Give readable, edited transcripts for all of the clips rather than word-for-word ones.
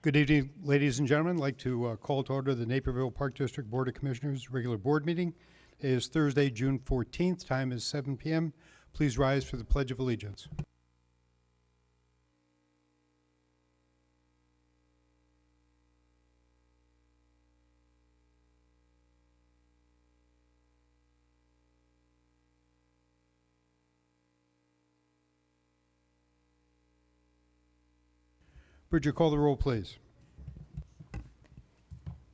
Good evening, ladies and gentlemen. I'd like to call to order the Naperville Park District Board of Commissioners regular board meeting. It is Thursday, June 14th. Time is 7 p.m. Please rise for the Pledge of Allegiance. Bridget, call the roll, please.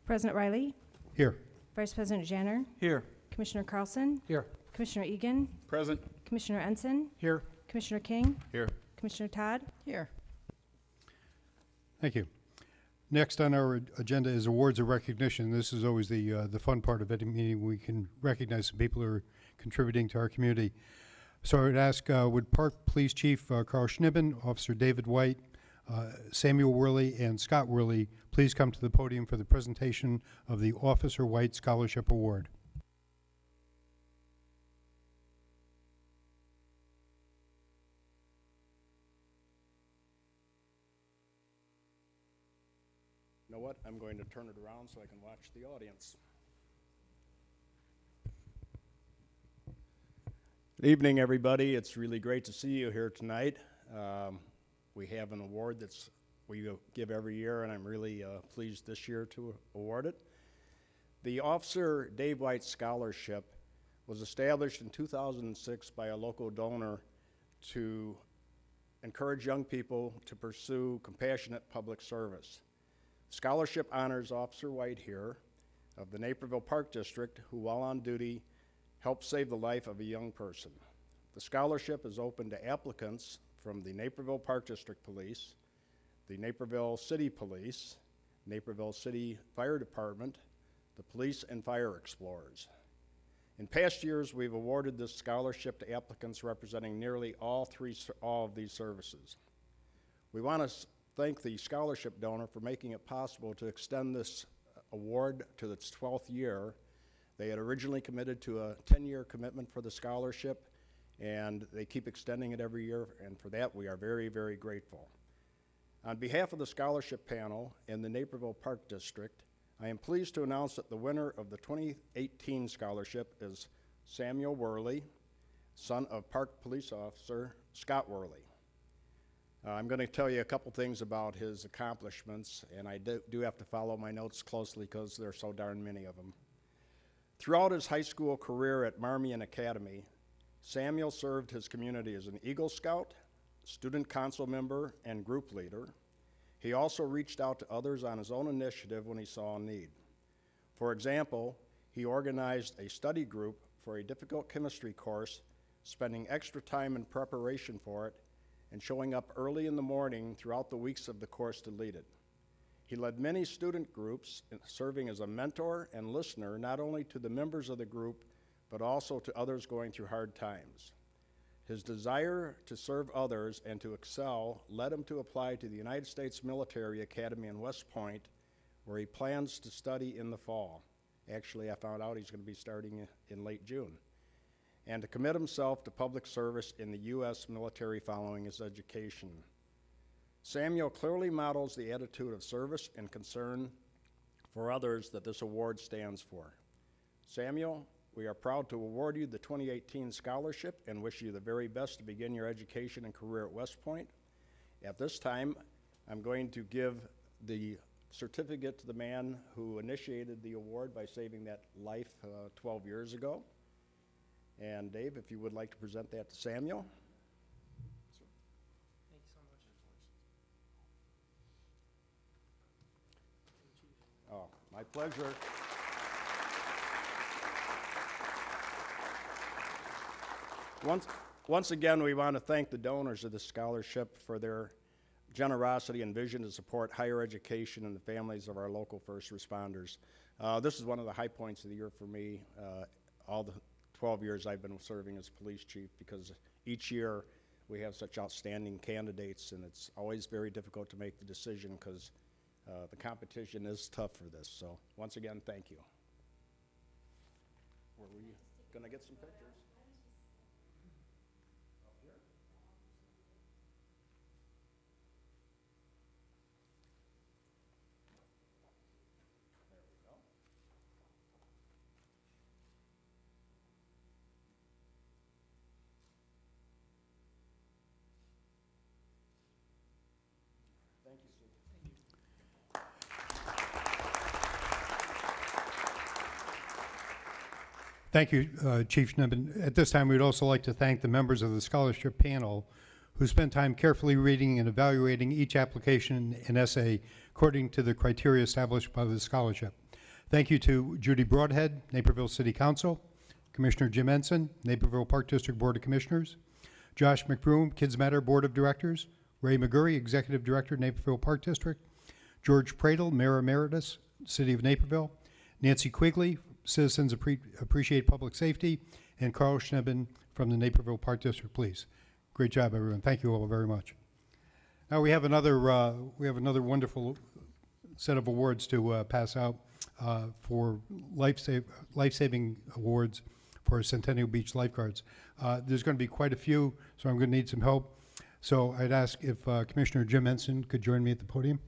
President Riley? Here. Vice President Janner? Here. Commissioner Carlson? Here. Commissioner Egan? Present. Commissioner Ensign? Here. Commissioner King? Here. Commissioner Todd? Here. Thank you. Next on our agenda is awards of recognition. This is always the fun part of any meeting. We can recognize some people who are contributing to our community. So I would ask, would Park Police Chief Carl Schnibben, Officer David White, Samuel Worley, and Scott Worley please come to the podium for the presentation of the Officer White Scholarship Award. You know what? I'm going to turn it around so I can watch the audience. Good evening, everybody. It's really great to see you here tonight. We have an award that's we give every year, and I'm really pleased this year to award it. The Officer Dave White Scholarship was established in 2006 by a local donor to encourage young people to pursue compassionate public service. Scholarship honors Officer White here of the Naperville Park District, who while on duty helped save the life of a young person. The scholarship is open to applicants from the Naperville Park District Police, the Naperville City Police, Naperville City Fire Department, the Police and Fire Explorers. In past years, we've awarded this scholarship to applicants representing nearly all of these services. We want to thank the scholarship donor for making it possible to extend this award to its 12th year. They had originally committed to a 10-year commitment for the scholarship, and they keep extending it every year, and for that we are very, very grateful. On behalf of the scholarship panel and the Naperville Park District, I am pleased to announce that the winner of the 2018 scholarship is Samuel Worley, son of Park Police Officer Scott Worley. I'm going to tell you a couple things about his accomplishments, and I do have to follow my notes closely because there are so darn many of them. Throughout his high school career at Marmion Academy, Samuel served his community as an Eagle Scout, student council member, and group leader. He also reached out to others on his own initiative when he saw a need. For example, he organized a study group for a difficult chemistry course, spending extra time in preparation for it and showing up early in the morning throughout the weeks of the course to lead it. He led many student groups, serving as a mentor and listener not only to the members of the group, but also to others going through hard times. His desire to serve others and to excel led him to apply to the United States Military Academy in West Point, where he plans to study in the fall. Actually, I found out he's going to be starting in late June. And to commit himself to public service in the U.S. military following his education. Samuel clearly models the attitude of service and concern for others that this award stands for. Samuel, we are proud to award you the 2018 scholarship and wish you the very best to begin your education and career at West Point. At this time, I'm going to give the certificate to the man who initiated the award by saving that life 12 years ago. And Dave, if you would like to present that to Samuel. Thank you so much. Oh, my pleasure. Once again, we want to thank the donors of this scholarship for their generosity and vision to support higher education and the families of our local first responders. This is one of the high points of the year for me, all the 12 years I've been serving as police chief, because each year we have such outstanding candidates, and it's always very difficult to make the decision because the competition is tough for this. So once again, thank you. Were we going to get some pictures? Thank you, Chief Schneeben. At this time, we'd also like to thank the members of the scholarship panel who spent time carefully reading and evaluating each application and essay according to the criteria established by the scholarship. Thank you to Judy Broadhead, Naperville City Council, Commissioner Jim Ensign, Naperville Park District Board of Commissioners, Josh McBroom, Kids Matter Board of Directors, Ray McGurry, Executive Director, Naperville Park District, George Pradle, Mayor Emeritus, City of Naperville, Nancy Quigley, Citizens Appreciate Public Safety, and Carl Schneeben from the Naperville Park District Police. Great job, everyone. Thank you all very much. Now we have another wonderful set of awards to pass out for life-saving awards for Centennial Beach lifeguards. There's going to be quite a few, so I'm going to need some help. So I'd ask if Commissioner Jim Ensign could join me at the podium.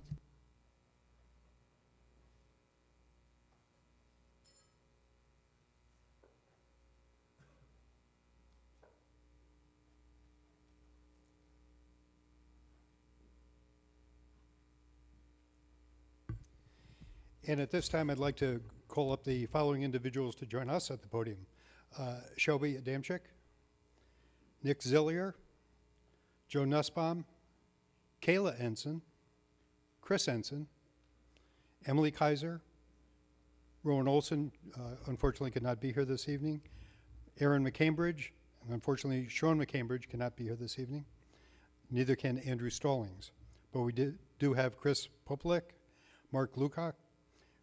And at this time, I'd like to call up the following individuals to join us at the podium. Shelby Adamczyk, Nick Zillier, Joe Nussbaum, Kayla Ensign, Chris Ensign, Emily Kaiser, Rowan Olson, unfortunately could not be here this evening, Aaron McCambridge, and unfortunately Sean McCambridge cannot be here this evening. Neither can Andrew Stallings. But we do have Chris Poplik, Mark Lukoc,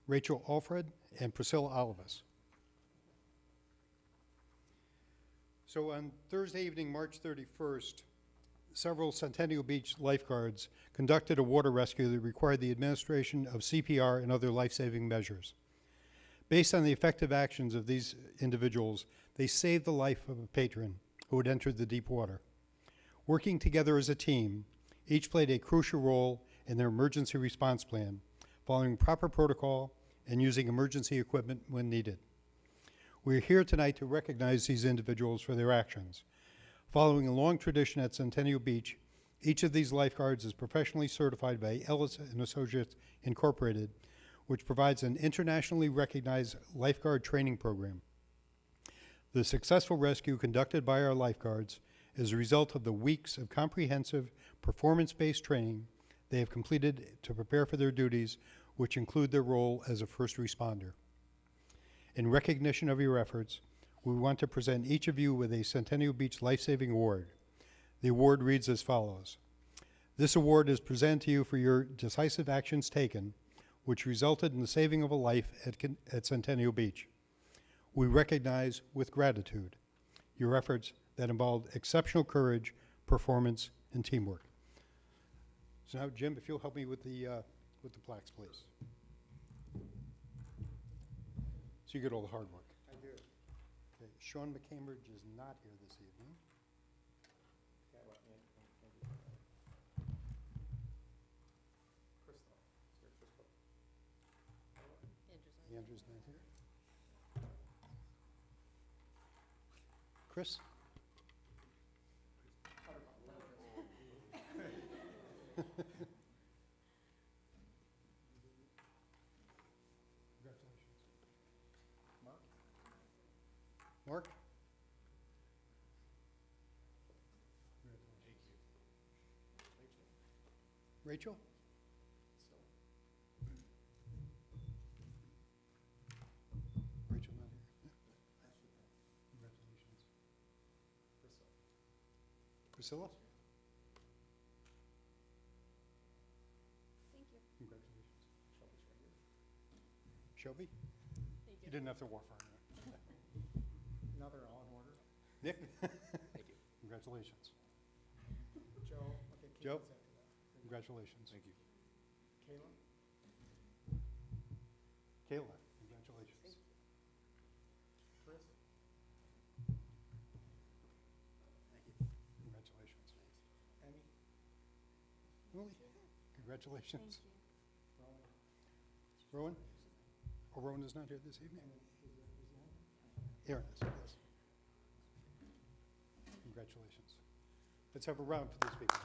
Rachel Alfred, and Priscilla Olivas. So on Thursday evening, March 31st, several Centennial Beach lifeguards conducted a water rescue that required the administration of CPR and other life-saving measures. Based on the effective actions of these individuals, they saved the life of a patron who had entered the deep water. Working together as a team, each played a crucial role in their emergency response plan, following proper protocol and using emergency equipment when needed. We're here tonight to recognize these individuals for their actions. Following a long tradition at Centennial Beach, each of these lifeguards is professionally certified by Ellis & Associates Incorporated, which provides an internationally recognized lifeguard training program. The successful rescue conducted by our lifeguards is a result of the weeks of comprehensive performance-based training they have completed to prepare for their duties, which include their role as a first responder. In recognition of your efforts, we want to present each of you with a Centennial Beach Life-Saving Award. The award reads as follows. This award is presented to you for your decisive actions taken, which resulted in the saving of a life at Centennial Beach. We recognize with gratitude your efforts that involved exceptional courage, performance, and teamwork. So now, Jim, if you'll help me with the plaques, please. So you get all the hard work. I do. Okay. Sean McCambridge is not here this evening. Andrew's not here. Chris? Congratulations. Mark? Rachel? Rachel not here. Congratulations. Priscilla? Thank you. Congratulations. Shelby? Thank You didn't have to walk far enough. Now they're all in order. Nick? Thank you. Congratulations. Joe, okay, Joe? Kayla's after that. Congratulations. Thank you. Kayla? Kayla, congratulations. Chris? Congratulations. Emmy? Emily? Congratulations. Thank you. Rowan? Rowan? Oh, Rowan is not here this evening? Emily, is that? Aaron is, yes. Congratulations. Let's have a round for these people.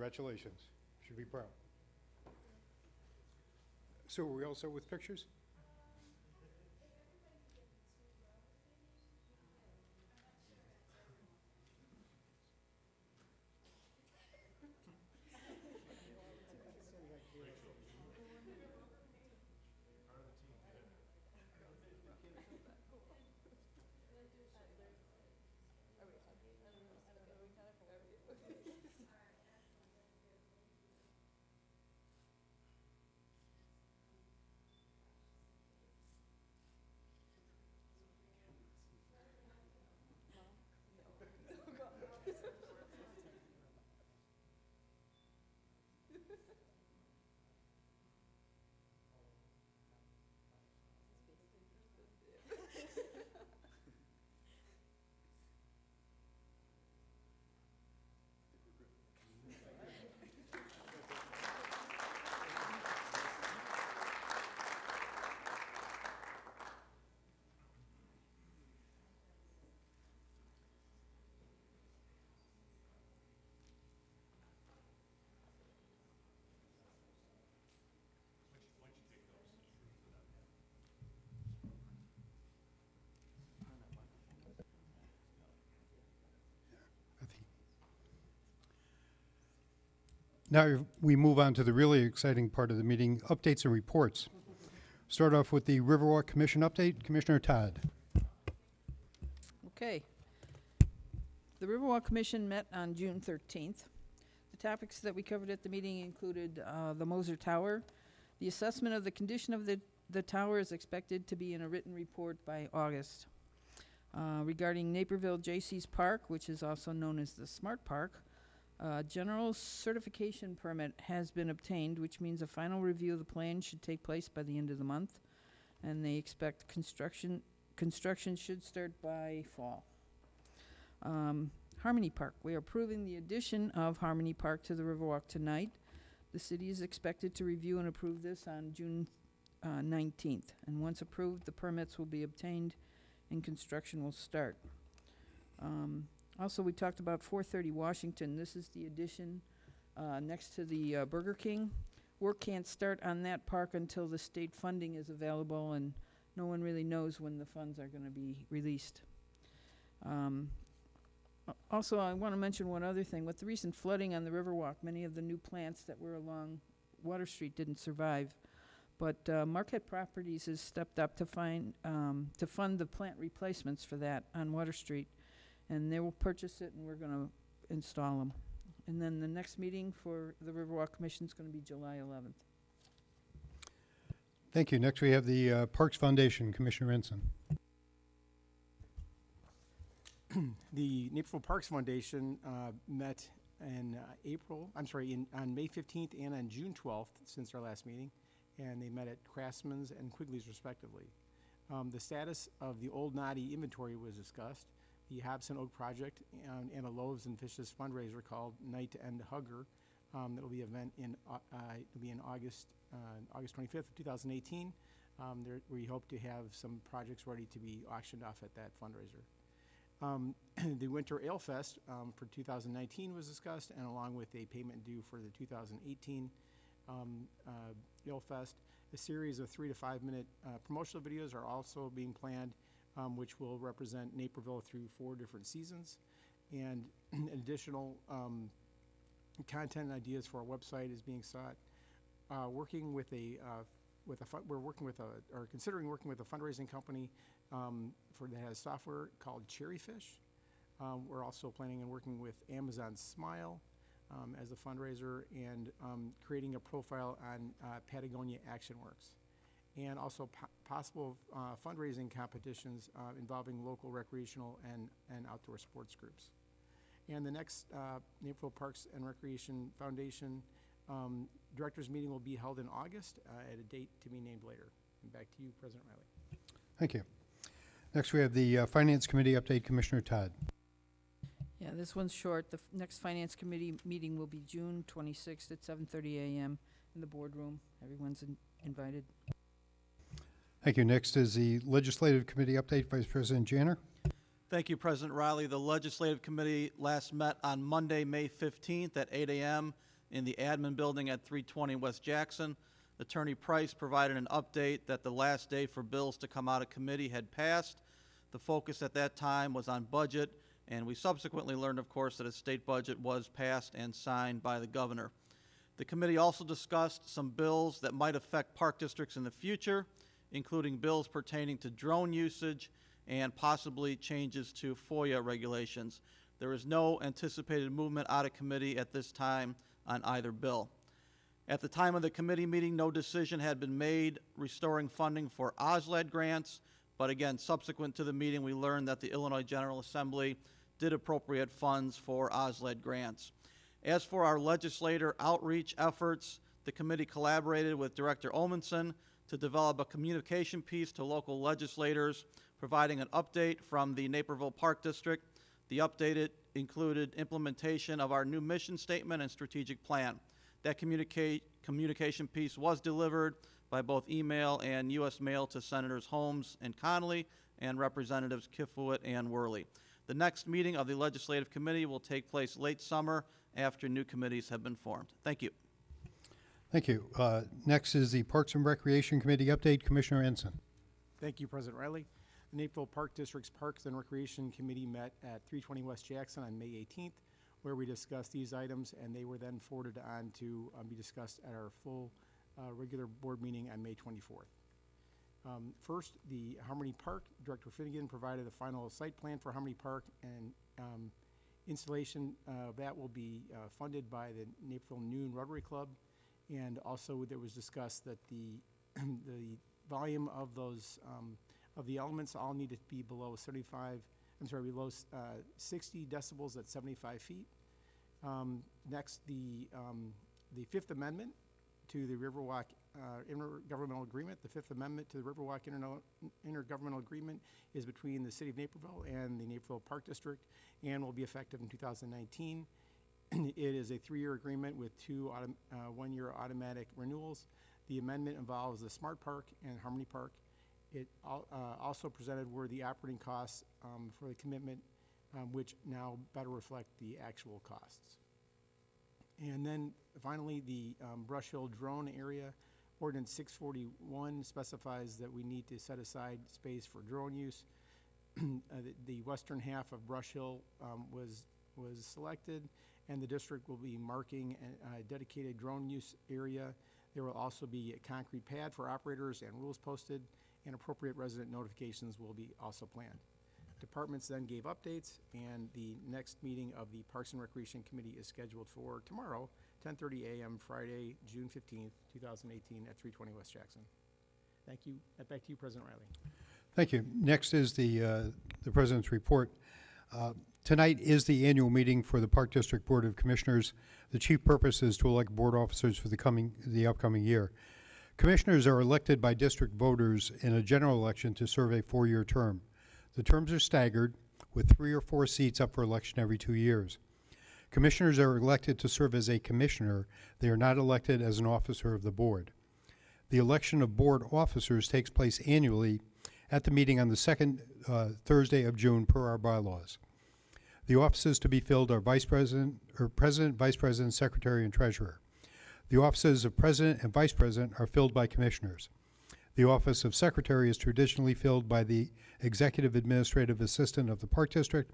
Congratulations. Should be proud. So are we all set with pictures? I think. Now we move on to the really exciting part of the meeting, updates and reports. Start off with the Riverwalk Commission update. Commissioner Todd. Okay. The Riverwalk Commission met on June 13th. The topics that we covered at the meeting included the Moser Tower. The assessment of the condition of the tower is expected to be in a written report by August. Regarding Naperville J.C.'s Park, which is also known as the Smart Park, general certification permit has been obtained, which means a final review of the plan should take place by the end of the month, and they expect construction should start by fall. Harmony Park. We are approving the addition of Harmony Park to the Riverwalk tonight. The city is expected to review and approve this on June 19th, and once approved, the permits will be obtained and construction will start. Also, we talked about 430 Washington. This is the addition next to the Burger King. Work can't start on that park until the state funding is available, and no one really knows when the funds are going to be released. Also, I want to mention one other thing. With the recent flooding on the Riverwalk, many of the new plants that were along Water Street didn't survive. But Marquette Properties has stepped up to fund the plant replacements for that on Water Street. And they will purchase it, and we're going to install them. And then the next meeting for the Riverwalk Commission is going to be July 11th. Thank you. Next we have the Parks Foundation. Commissioner Ensign. The Naperville Parks Foundation met in on May 15th and on June 12th since our last meeting, and they met at Craftsman's and Quigley's respectively. The status of the Old Noddy inventory was discussed, the Hobson Oak project, and a Loaves and Fishes fundraiser called Night to End Hunger. That will be an event in August 25th of 2018. We hope to have some projects ready to be auctioned off at that fundraiser. The Winter Ale Fest for 2019 was discussed, and along with a payment due for the 2018 Ale Fest. A series of 3 to 5 minute promotional videos are also being planned, which will represent Naperville through 4 different seasons. And additional content and ideas for our website is being sought. We're considering working with a fundraising company that has software called Cherryfish. We're also planning on working with Amazon Smile as a fundraiser, and creating a profile on Patagonia Action Works. And also possible fundraising competitions involving local recreational and outdoor sports groups. And the next Naperville Parks and Recreation Foundation directors meeting will be held in August at a date to be named later. And back to you, President Riley. Thank you. Next we have the Finance Committee update. Commissioner Todd. Yeah, this one's short. The next Finance Committee meeting will be June 26th at 7:30 a.m. in the boardroom. Everyone's invited. Thank you. Next is the Legislative Committee update. Vice President Janner. Thank you, President Riley. The Legislative Committee last met on Monday, May 15th at 8 a.m. in the admin building at 320 West Jackson. Attorney Price provided an update that the last day for bills to come out of committee had passed. The focus at that time was on budget, and we subsequently learned, of course, that a state budget was passed and signed by the governor. The committee also discussed some bills that might affect park districts in the future, including bills pertaining to drone usage and possibly changes to FOIA regulations. There is no anticipated movement out of committee at this time on either bill. At the time of the committee meeting, no decision had been made restoring funding for OSLAD grants, but again, subsequent to the meeting, we learned that the Illinois General Assembly did appropriate funds for OSLAD grants. As for our legislator outreach efforts, the committee collaborated with Director Olmanson to develop a communication piece to local legislators, providing an update from the Naperville Park District. The update included implementation of our new mission statement and strategic plan. That communication piece was delivered by both email and U.S. mail to Senators Holmes and Connolly and Representatives Kifowit and Worley. The next meeting of the Legislative Committee will take place late summer after new committees have been formed. Thank you. Thank you. Next is the Parks and Recreation Committee update. Commissioner Ensign. Thank you, President Riley. The Naperville Park District's Parks and Recreation Committee met at 320 West Jackson on May 18th, where we discussed these items, and they were then forwarded on to be discussed at our full regular board meeting on May 24th. First, the Harmony Park. Director Finnegan provided a final site plan for Harmony Park, and installation that will be funded by the Naperville Noon Rotary Club. And also, there was discussed that the the volume of those of the elements all need to be below 60 decibels at 75 feet. Next, the Fifth Amendment to the Riverwalk intergovernmental agreement. The Fifth Amendment to the Riverwalk intergovernmental agreement is between the City of Naperville and the Naperville Park District and will be effective in 2019. It is a 3-year agreement with 2 one-year automatic renewals. The amendment involves the Smart Park and Harmony Park. It also presented were the operating costs for the commitment, which now better reflect the actual costs. And then finally, the Brush Hill drone area. Ordinance 641 specifies that we need to set aside space for drone use. The western half of Brush Hill was selected, and the district will be marking a dedicated drone use area. There will also be a concrete pad for operators and rules posted, and appropriate resident notifications will be also planned. Departments then gave updates, and the next meeting of the Parks and Recreation Committee is scheduled for tomorrow, 10:30 a.m. Friday, June 15th, 2018 at 320 West Jackson. Thank you. Back to you, President Riley. Thank you. Next is the President's report. Tonight is the annual meeting for the Park District Board of Commissioners. The chief purpose is to elect board officers for the upcoming year. Commissioners are elected by district voters in a general election to serve a 4-year term. The terms are staggered, with 3 or 4 seats up for election every 2 years. Commissioners are elected to serve as a commissioner. They are not elected as an officer of the board. The election of board officers takes place annually at the meeting on the second Thursday of June per our bylaws. The offices to be filled are President, Vice President, Secretary, and Treasurer. The offices of President and Vice President are filled by commissioners. The office of Secretary is traditionally filled by the Executive Administrative Assistant of the Park District,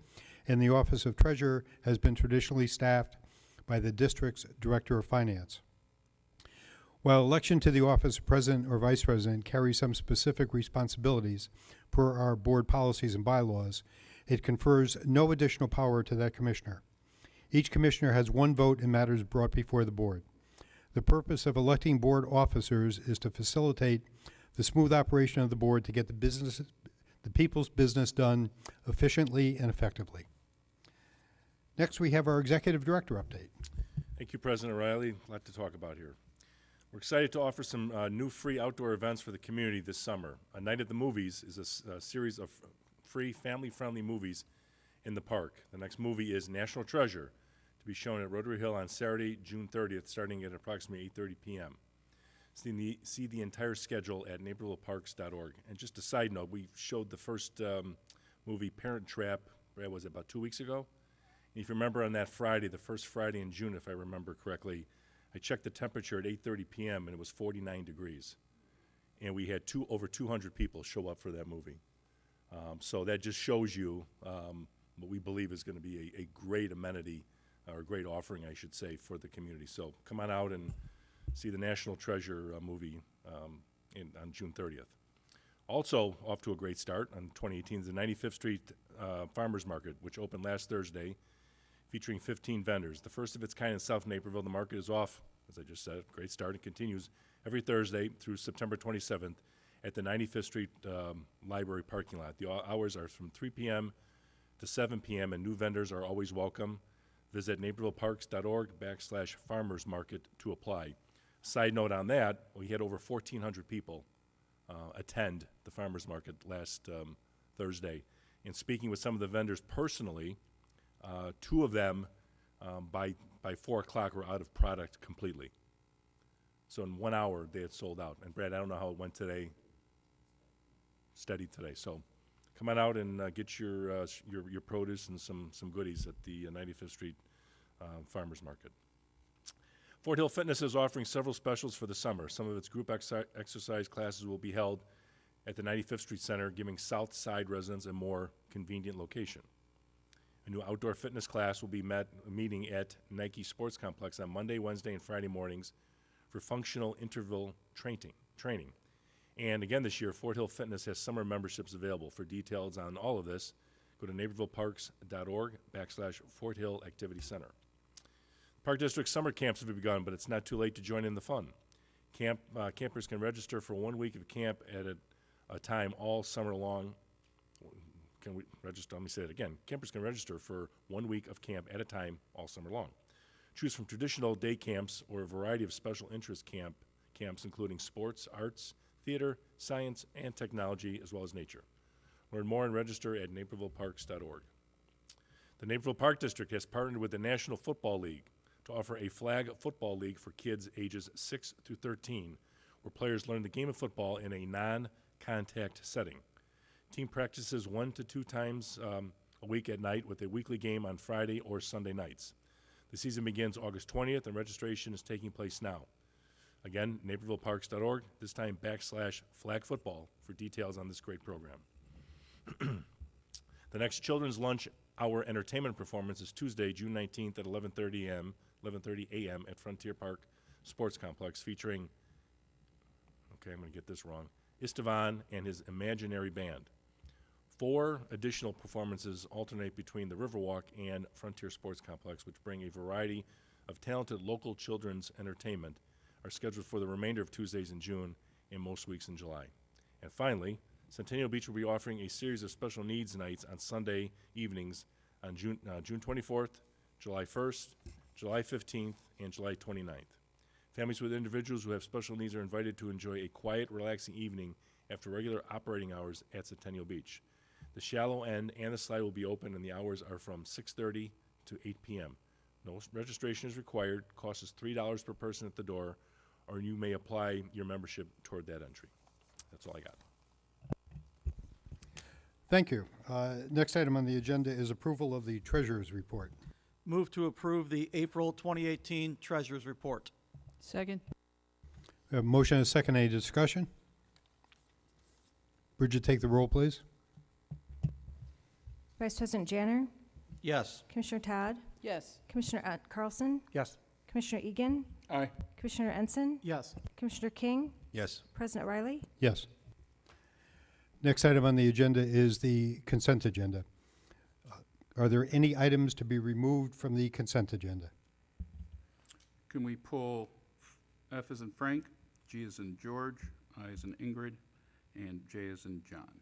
and the office of Treasurer has been traditionally staffed by the district's Director of Finance. While election to the office of President or Vice President carries some specific responsibilities per our board policies and bylaws, it confers no additional power to that commissioner. Each commissioner has 1 vote in matters brought before the board. The purpose of electing board officers is to facilitate the smooth operation of the board to get the people's business done efficiently and effectively. Next, we have our Executive Director update. Thank you, President Riley. A lot to talk about here. We're excited to offer some new free outdoor events for the community this summer. A Night at the Movies is a series of free, family-friendly movies in the park. The next movie is National Treasure, to be shown at Rotary Hill on Saturday, June 30th, starting at approximately 8:30 p.m. See the entire schedule at napervilleparks.org. And just a side note, we showed the first movie, Parent Trap, what was it, about 2 weeks ago? And if you remember on that Friday, the first Friday in June, if I remember correctly, I checked the temperature at 8:30 p.m. and it was 49 degrees. And we had over 200 people show up for that movie. So that just shows you what we believe is going to be a great amenity, or a great offering, I should say, for the community. So come on out and see the National Treasure movie on June 30th. Also, off to a great start on 2018 is the 95th Street Farmers Market, which opened last Thursday, featuring 15 vendors. The first of its kind in South Naperville. The market is off, as I just said, great start, and continues every Thursday through September 27th at the 95th Street Library parking lot. The hours are from 3 p.m. to 7 p.m., and new vendors are always welcome. Visit napervilleparks.org/farmers market to apply. Side note on that, we had over 1,400 people attend the farmers market last Thursday. And speaking with some of the vendors personally, two of them by 4 o'clock were out of product completely. So in 1 hour, they had sold out. And Brad, I don't know how it went today. Steady today. So come on out and get your produce and some goodies at the 95th Street Farmers Market. Fort Hill Fitness is offering several specials for the summer. Some of its group exercise classes will be held at the 95th Street Center, giving South Side residents a more convenient location. A new outdoor fitness class will be meeting at Nike Sports Complex on Monday, Wednesday, and Friday mornings for functional interval training. And again this year, Fort Hill Fitness has summer memberships available. For details on all of this, go to napervilleparks.org/Fort Hill Activity Center. Park District summer camps have begun, but it's not too late to join in the fun. Campers can register for 1 week of camp at a time all summer long. Can we register? Let me say it again. Campers can register for 1 week of camp at a time all summer long. Choose from traditional day camps or a variety of special interest camps, including sports, arts, theater, science, and technology, as well as nature. Learn more and register at napervilleparks.org. The Naperville Park District has partnered with the National Football League to offer a flag football league for kids ages 6 through 13, where players learn the game of football in a non-contact setting. Team practices 1 to 2 times a week at night, with a weekly game on Friday or Sunday nights. The season begins August 20th, and registration is taking place now. Again, napervilleparks.org, this time /flag football for details on this great program. The next Children's Lunch Hour entertainment performance is Tuesday, June 19th at 11:30 a.m. at Frontier Park Sports Complex, featuring, okay, I'm going to get this wrong, Istvan and his Imaginary Band. 4 additional performances alternate between the Riverwalk and Frontier Sports Complex, which bring a variety of talented local children's entertainment, are scheduled for the remainder of Tuesdays in June and most weeks in July. And finally, Centennial Beach will be offering a series of special needs nights on Sunday evenings on June 24th, July 1st, July 15th, and July 29th. Families with individuals who have special needs are invited to enjoy a quiet, relaxing evening after regular operating hours at Centennial Beach. The shallow end and the slide will be open, and the hours are from 6:30 to 8 p.m. No registration is required. Cost is $3 per person at the door, or you may apply your membership toward that entry. That's all I got. Thank you. Next item on the agenda is approval of the treasurer's report. Move to approve the April 2018 Treasurers Report. Second. We have a motion and a second. Any discussion? Bridget, take the roll, please. Vice President Janner, Yes. Commissioner Todd, Yes. Commissioner Carlson, Yes. Commissioner Egan, Aye. Commissioner Ensign, Yes. Commissioner King, Yes. President Riley. Yes. Next item on the agenda is the consent agenda. Are there any items to be removed from the consent agenda? Can we pull F as in Frank, G as in George, I as in Ingrid, and J as in John?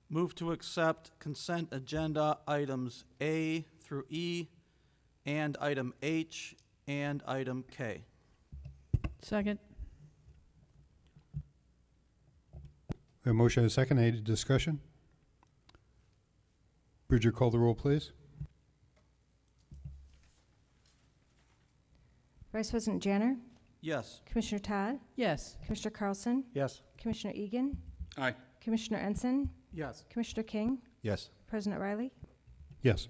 Move to accept consent agenda items A through E, and item H, and item K. Second. We have a motion and a second. Any discussion? Bridget, call the roll, please. Vice President Janner, Yes. Commissioner Todd, Yes. Commissioner Carlson, Yes. Commissioner Egan, Aye. Commissioner Ensign, Yes. Commissioner King, Yes. President Riley. Yes.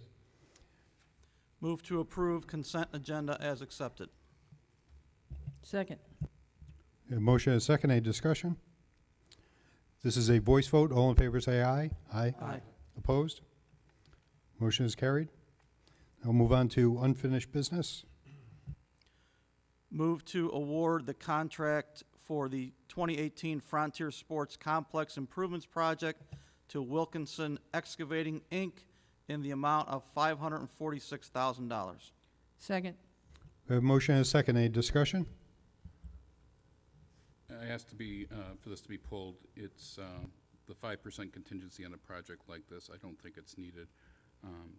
Move to approve consent agenda as accepted. Second. A motion and a second. Any discussion? This is a voice vote. All in favor say aye. Aye. Aye. Opposed? Motion is carried. I'll move on to unfinished business. Move to award the contract for the 2018 Frontier Sports Complex Improvements Project to Wilkinson Excavating, Inc. in the amount of $546,000. Second. We have a motion and a second. Any discussion? I asked to be, for this to be pulled. It's the 5% contingency on a project like this. I don't think it's needed,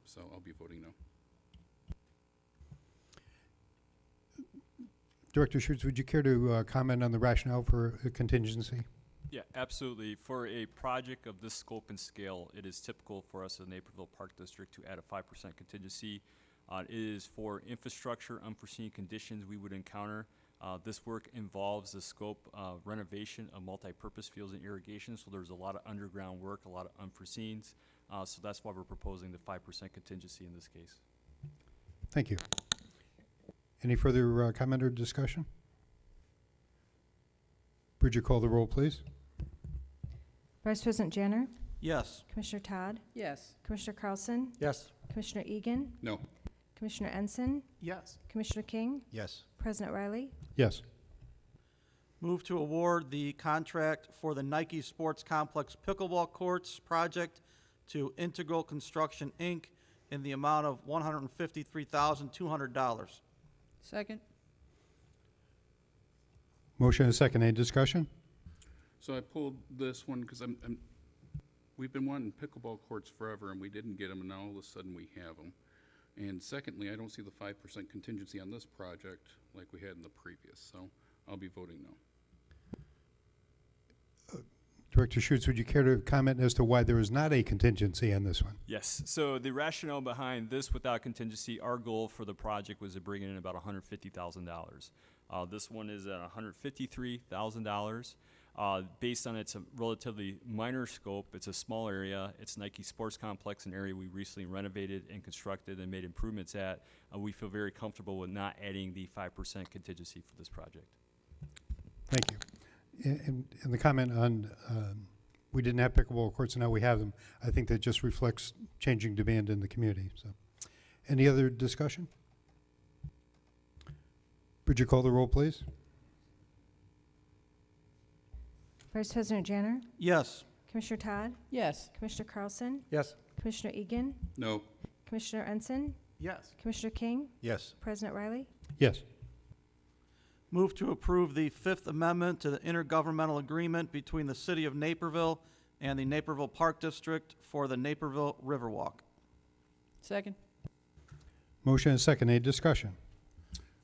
so I'll be voting no. Director Schutz, would you care to comment on the rationale for a contingency? Yeah, absolutely. For a project of this scope and scale, it is typical for us as Naperville Park District to add a 5% contingency. It is for infrastructure, unforeseen conditions we would encounter. This work involves the scope renovation of multi-purpose fields and irrigation, so there's a lot of underground work, a lot of unforeseens. So that's why we're proposing the 5% contingency in this case. Thank you. Any further comment or discussion? Bridget, call the roll, please. Vice President Janner, Yes. Commissioner Todd, Yes. Commissioner Carlson, Yes. Commissioner Egan, No. Commissioner Ensign, Yes. Commissioner King, Yes. President Riley. Yes. Move to award the contract for the Nike Sports Complex Pickleball Courts project to Integral Construction, Inc. in the amount of $153,200. Second. Motion and a second. Any discussion? So I pulled this one because we've been wanting pickleball courts forever, and we didn't get them, and now all of a sudden we have them. And secondly, I don't see the 5% contingency on this project like we had in the previous, so I'll be voting no. Director Schutz, would you care to comment as to why there is not a contingency on this one? Yes, so the rationale behind this without contingency, our goal for the project was to bring in about $150,000. This one is at $153,000. Based on its relatively minor scope, it's a small area. It's Nike Sports Complex, an area we recently renovated and constructed and made improvements at. We feel very comfortable with not adding the 5% contingency for this project. Thank you. And the comment on we didn't have pickleball courts and now we have them, I think that just reflects changing demand in the community. So, any other discussion? Bridget, call the roll, please. Vice President Janner, Yes. Commissioner Todd, Yes. Commissioner Carlson, Yes. Commissioner Egan, No. Commissioner Ensign, Yes. Commissioner King, Yes. President Riley. Yes. Move to approve the Fifth Amendment to the intergovernmental agreement between the City of Naperville and the Naperville Park District for the Naperville Riverwalk. Second. Motion and second. Any discussion?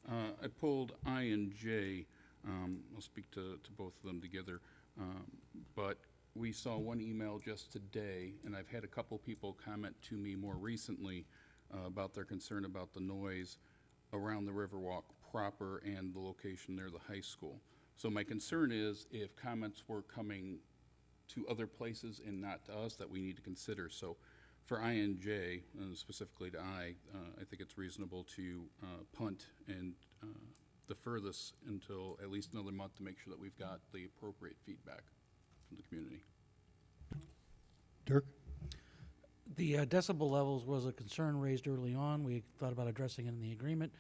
I pulled I and J. I'll speak to both of them together. But we saw one email just today, and I've had a couple people comment to me more recently about their concern about the noise around the Riverwalk proper and the location near the high school. So my concern is if comments were coming to other places and not to us, that we need to consider. So for I and J, specifically to I think it's reasonable to punt and defer this until at least another month to make sure that we've got the appropriate feedback from the community. Dirk? The decibel levels was a concern raised early on. We thought about addressing it in the agreement.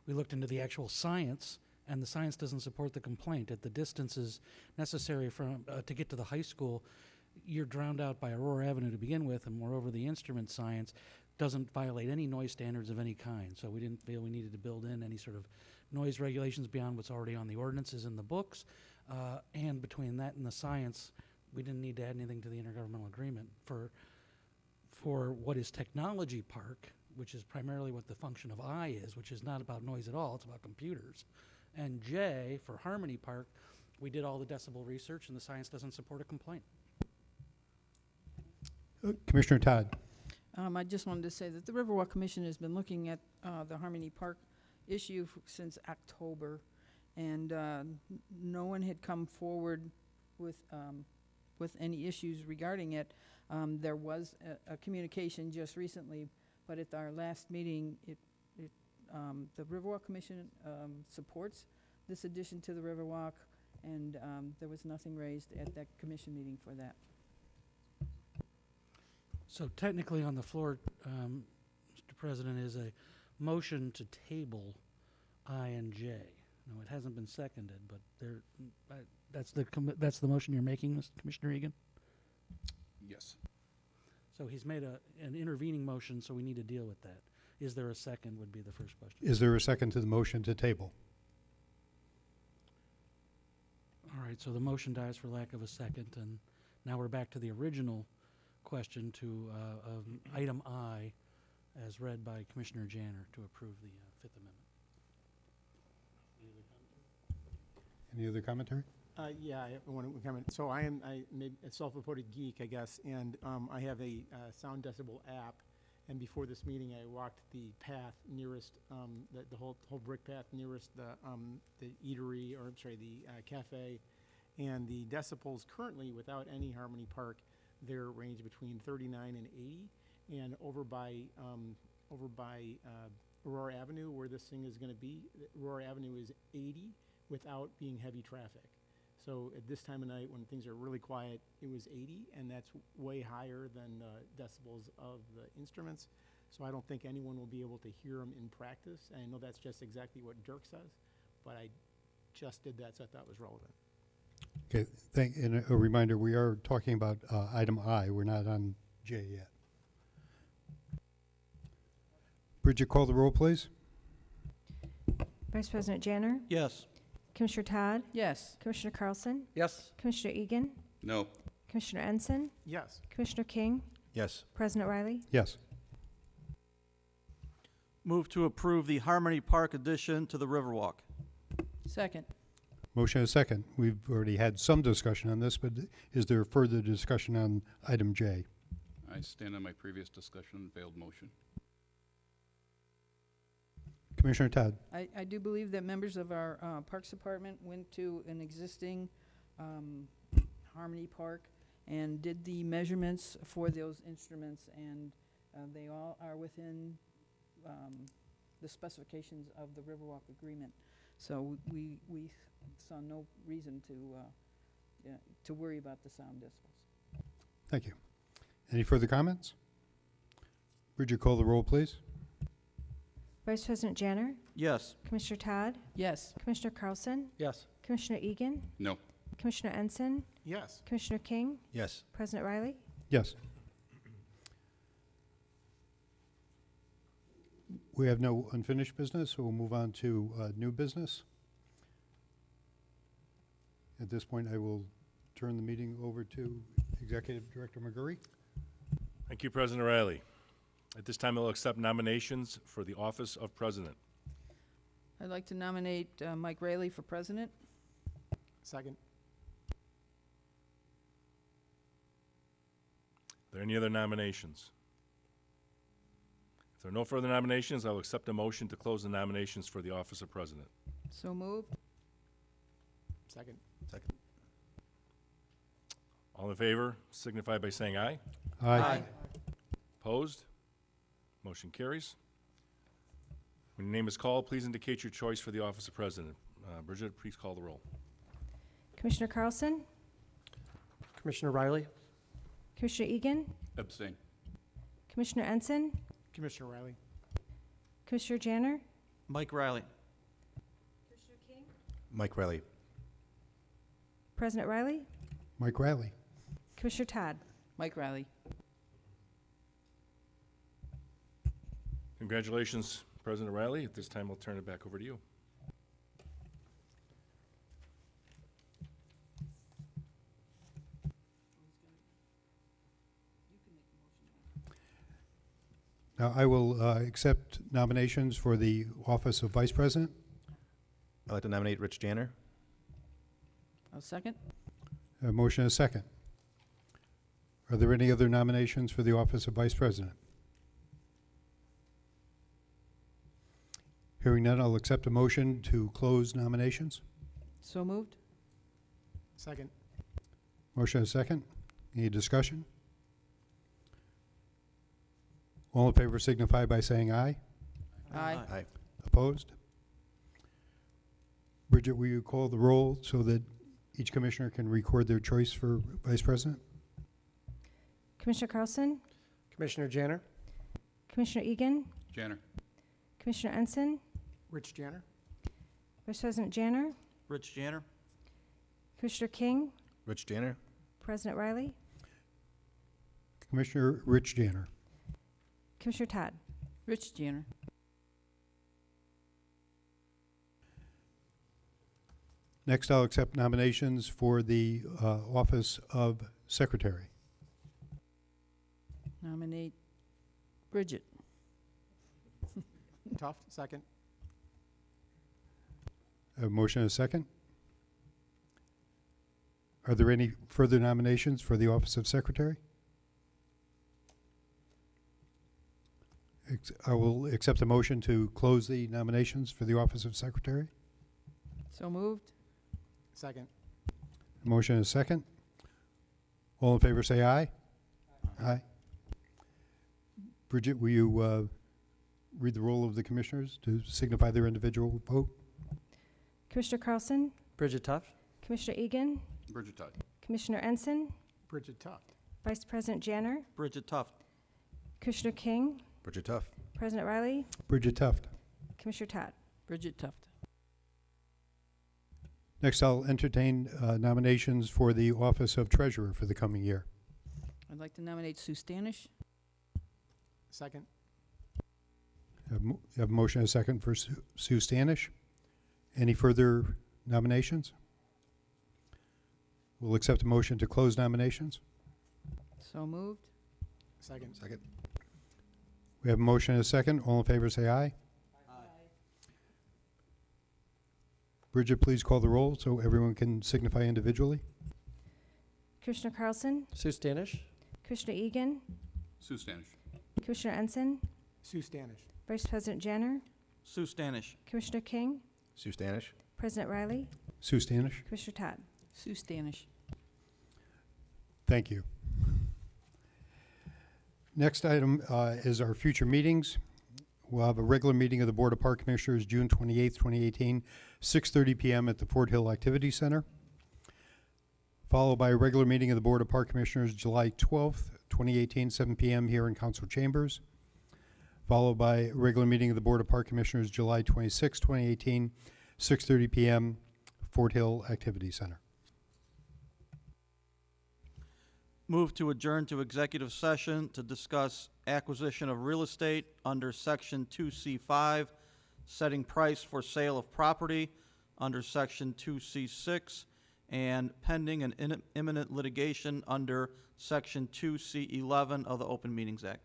We looked into the actual science, and the science doesn't support the complaint. At the distances necessary from to get to the high school, you're drowned out by Aurora Avenue to begin with, and moreover, the instrument science doesn't violate any noise standards of any kind. So we didn't feel we needed to build in any sort of noise regulations beyond what's already on the ordinances in the books. And between that and the science, we didn't need to add anything to the intergovernmental agreement. For what is Technology Park, which is primarily what the function of I is, which is not about noise at all, it's about computers. And J, for Harmony Park, we did all the decibel research, and the science doesn't support a complaint. Commissioner Todd? I just wanted to say that the Riverwalk Commission has been looking at the Harmony Park issue since October, and no one had come forward with any issues regarding it. There was a communication just recently, but at our last meeting, The Riverwalk Commission supports this addition to the Riverwalk, and there was nothing raised at that commission meeting for that. So technically on the floor, Mr. President, is a motion to table I and J. No, it hasn't been seconded, but that's the motion you're making, Mr. Commissioner Egan? Yes. So he's made an intervening motion, so we need to deal with that. Is there a second would be the first question. Is there a second to the motion to table? All right, so the motion dies for lack of a second, and now we're back to the original question to item I, as read by Commissioner Janner, to approve the Fifth Amendment. Any other commentary? Yeah, I want to comment. So I may a self-reported geek, I guess, and I have a sound decibel app. And before this meeting, I walked the path nearest, the whole brick path nearest the eatery, or I'm sorry, the cafe, and the decibels currently, without any Harmony Park, they're range between 39 and 80. And over by Aurora Avenue, where this thing is going to be, Aurora Avenue is 80 without being heavy traffic. So at this time of night, when things are really quiet, it was 80, and that's way higher than decibels of the instruments. So I don't think anyone will be able to hear them in practice. And I know that's just exactly what Dirk says, but I just did that, so I thought it was relevant. Okay, and a reminder, we are talking about item I. We're not on J yet. Bridget, call the roll, please. Vice President Janner, Yes. Commissioner Todd, Yes. Commissioner Carlson, Yes. Commissioner Egan, No. Commissioner Ensign, Yes. Commissioner King, Yes. President Riley. Yes. Move to approve the Harmony Park addition to the Riverwalk. Second. Motion is second. We've already had some discussion on this, but is there further discussion on item J? I stand on my previous discussion and failed motion. Commissioner Todd? I do believe that members of our Parks Department went to an existing Harmony Park and did the measurements for those instruments, and they all are within the specifications of the Riverwalk agreement. So we saw no reason to worry about the sound decibels. Thank you. Any further comments? Bridget, call the roll, please. Vice President Janner, Yes. Commissioner Todd, Yes. Commissioner Carlson, Yes. Commissioner Egan, No. Commissioner Ensign, Yes. Commissioner King, Yes. President Riley. Yes. We have no unfinished business, so we'll move on to new business. At this point, I will turn the meeting over to Executive Director McGurry. Thank you, President Riley. At this time, I'll accept nominations for the office of president. I'd like to nominate Mike Raley for president. Second. Are there any other nominations? If there are no further nominations, I will accept a motion to close the nominations for the office of president. So moved. Second. Second. All in favor, signify by saying aye. Aye. Opposed? Motion carries. When your name is called, please indicate your choice for the office of president. Bridget, please call the roll. Commissioner Carlson, Commissioner Riley? Commissioner Egan, Abstain. Commissioner Ensign, Commissioner Riley? Commissioner Janner, Mike Riley. Mike Riley. President Riley, Mike Riley. Commissioner Todd. Mike Riley. Congratulations, President Riley. At this time, I'll turn it back over to you. Now, I will accept nominations for the office of Vice President. I'd like to nominate Rich Janner. A second. A motion and a second. Are there any other nominations for the office of Vice President? Hearing none, I'll accept a motion to close nominations. So moved. Second. Motion and a second. Any discussion? All in favor signify by saying aye. Aye. Aye. Opposed? Bridget, will you call the roll so that each commissioner can record their choice for vice president? Commissioner Carlson, Commissioner Janner, Commissioner Egan, Janner. Commissioner Ensign, Rich Janner? Vice President Janner, Rich Janner? Commissioner King, Rich Janner. President Riley, Commissioner Rich Janner. Commissioner Todd. Rich Janner. Next, I'll accept nominations for the office of secretary. Nominate Bridget. Tough, second. A motion and a second. Are there any further nominations for the office of secretary? I will accept a motion to close the nominations for the office of secretary. So moved. Second. A motion and a second. All in favor say aye. Aye. Bridget, will you read the roll of the commissioners to signify their individual vote? Commissioner Carlson, Bridget Tuft, Commissioner Egan, Bridget Todd. Commissioner Ensign, Bridget Tuft. Vice President Janner, Bridget Tuft. Commissioner King, Bridget Tuft. President Riley, Bridget Tuft. Commissioner Todd. Bridget Tuft. Next, I'll entertain nominations for the office of treasurer for the coming year. I'd like to nominate Sue Stanish. Second. Have a motion and a second for Sue Stanish. Any further nominations? We'll accept a motion to close nominations. So moved. Second. Second. We have a motion and a second. All in favor say aye. Bridget, please call the roll so everyone can signify individually. Commissioner Carlson, Sue Stanish, Commissioner Egan, Sue Stanish. Commissioner Ensign, Sue Stanish. Vice President Janner, Sue Stanish. Commissioner King, Sue Stanish. President Riley, Sue Stanish. Commissioner Todd. Sue Stanish. Thank you. Next item is our future meetings. We'll have a regular meeting of the Board of Park Commissioners June 28th, 2018, 6:30 p.m. at the Fort Hill Activity Center, followed by a regular meeting of the Board of Park Commissioners July 12th, 2018, 7 p.m. here in Council Chambers, followed by a regular meeting of the Board of Park Commissioners July 26th, 2018, 6:30 p.m. Fort Hill Activity Center. Move to adjourn to executive session to discuss acquisition of real estate under Section 2C5, setting price for sale of property under Section 2C6, and pending and imminent litigation under Section 2C11 of the Open Meetings Act.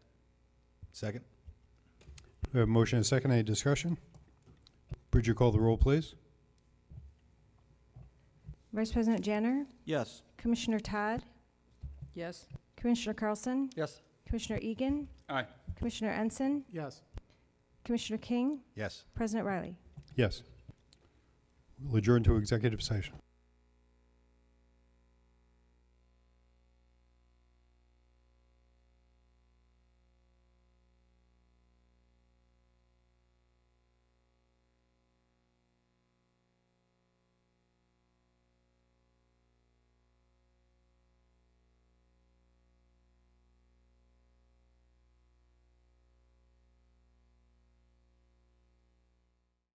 Second. We have a motion and a second. Any discussion? Bridget, call the roll, please. Vice President Janner, Yes. Commissioner Todd, Yes. Commissioner Carlson, yes. Commissioner Egan, Aye. Commissioner Ensign, Yes. Commissioner King, Yes. President Riley. Yes. We'll adjourn to executive session.